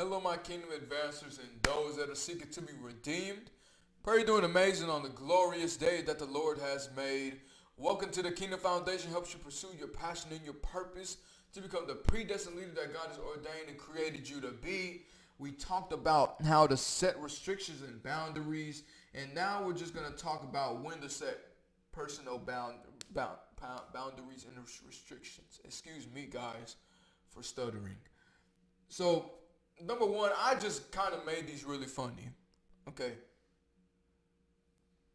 Hello, my kingdom advancers and those that are seeking to be redeemed. Pray you're doing amazing on the glorious day that the Lord has made. Welcome to the Kingdom Foundation. Helps you pursue your passion and your purpose to become the predestined leader that God has ordained and created you to be. We talked about how to set restrictions and boundaries, and now we're just going to talk about when to set personal boundaries and restrictions. Excuse me, guys, for stuttering. So, number one, I just kind of made these really funny. Okay.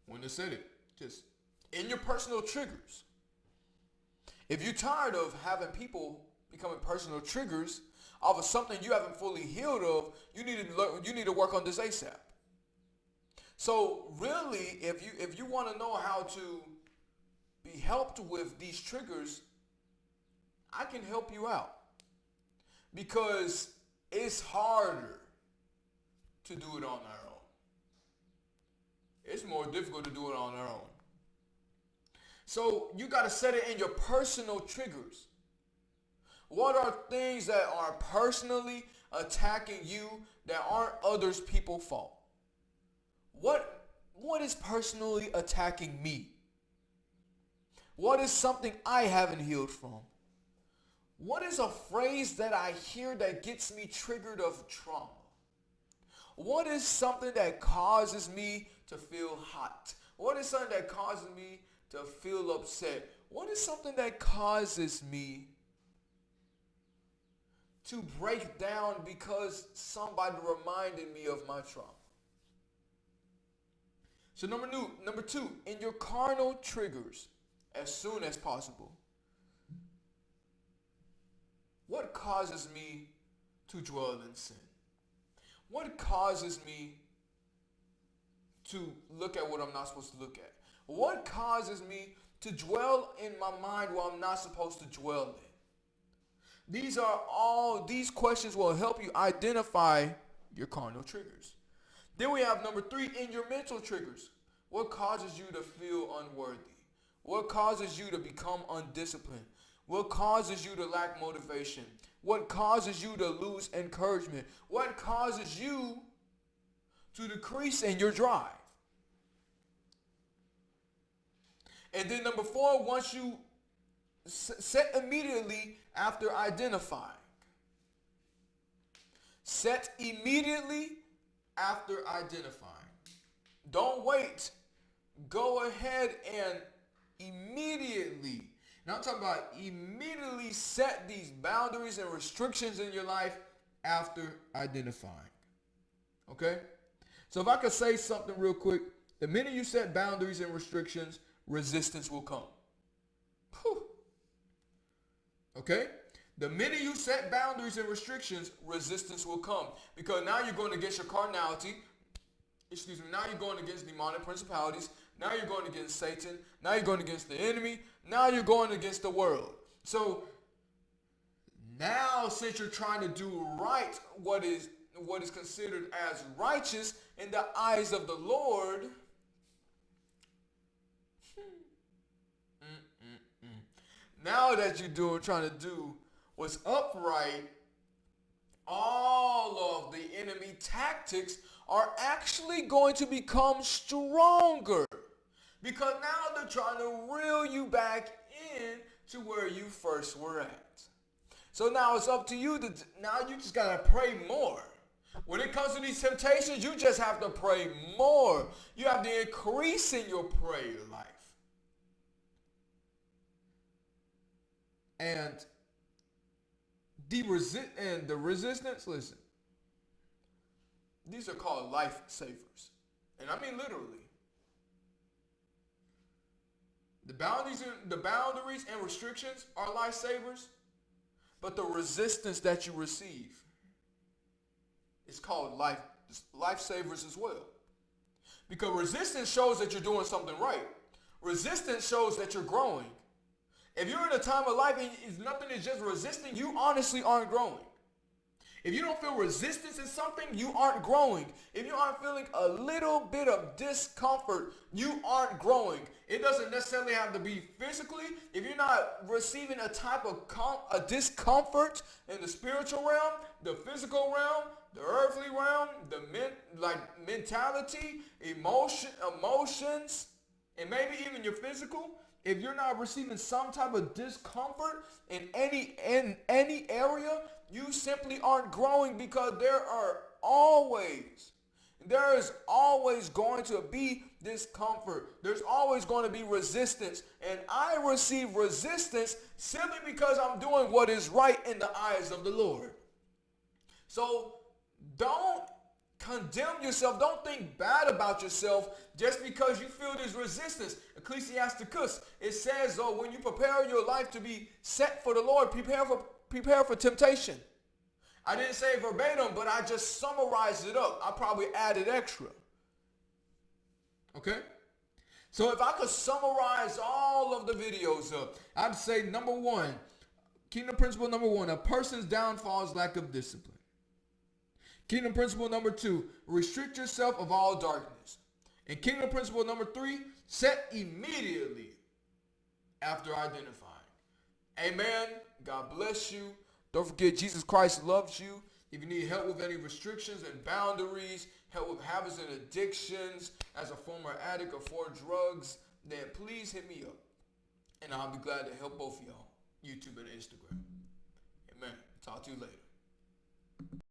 When to set it, just in your personal triggers. If you're tired of having people becoming personal triggers off of something you haven't fully healed of, you need to work on this ASAP. So really, if you want to know how to be helped with these triggers, I can help you out because it's harder to do it on our own. It's more difficult to do it on our own. So you got to set it in your personal triggers. What are things that are personally attacking you that aren't others people's fault? What is personally attacking me? What is something I haven't healed from? What is a phrase that I hear that gets me triggered of trauma? What is something that causes me to feel hot? What is something that causes me to feel upset? What is something that causes me to break down because somebody reminded me of my trauma? So number two, in your carnal triggers, as soon as possible. What causes me to dwell in sin? What causes me to look at what I'm not supposed to look at? What causes me to dwell in my mind while I'm not supposed to dwell in? These questions will help you identify your carnal triggers. Then we have number three, in your mental triggers. What causes you to feel unworthy? What causes you to become undisciplined? What causes you to lack motivation? What causes you to lose encouragement? What causes you to decrease in your drive? And then number four, once you set immediately after identifying. Set immediately after identifying. Don't wait. Go ahead and immediately, now I'm talking about immediately set these boundaries and restrictions in your life after identifying. Okay? So if I could say something real quick, the minute you set boundaries and restrictions, resistance will come. Whew. Okay? The minute you set boundaries and restrictions, resistance will come. Because now you're going against your carnality. Now you're going against demonic principalities. Now you're going against Satan. Now you're going against the enemy. Now you're going against the world. So now since you're trying to do right what is considered as righteous in the eyes of the Lord, now that you're trying to do what's upright, all of the enemy tactics are actually going to become stronger. Because now they're trying to reel you back in to where you first were at. So now it's up to you. Now you just got to pray more. When it comes to these temptations, you just have to pray more. You have to increase in your prayer life. And the resistance, listen, these are called lifesavers. And I mean literally. The boundaries and restrictions are lifesavers, but the resistance that you receive is called lifesavers as well. Because resistance shows that you're doing something right. Resistance shows that you're growing. If you're in a time of life and nothing is just resisting, you honestly aren't growing. If you don't feel resistance in something, you aren't growing. If you aren't feeling a little bit of discomfort, you aren't growing. It doesn't necessarily have to be physically. If you're not receiving a type of a discomfort in the spiritual realm, the physical realm, the earthly realm, the mentality, emotions, and maybe even your physical, if you're not receiving some type of discomfort in any area, you simply aren't growing, because there is always going to be discomfort. There's always going to be resistance. And I receive resistance simply because I'm doing what is right in the eyes of the Lord. So don't condemn yourself. Don't think bad about yourself just because you feel this resistance. Ecclesiasticus, it says, oh, when you prepare your life to be set for the Lord, prepare for temptation. I didn't say verbatim, but I just summarized it up. I probably added extra. Okay? So if I could summarize all of the videos up, I'd say number one, kingdom principle number one, a person's downfall is lack of discipline. Kingdom principle number two, restrict yourself of all darkness. And kingdom principle number three, set immediately after identifying. Amen. God bless you. Don't forget, Jesus Christ loves you. If you need help with any restrictions and boundaries, help with habits and addictions, as a former addict or for drugs, then please hit me up. And I'll be glad to help both of y'all, YouTube and Instagram. Amen. Talk to you later.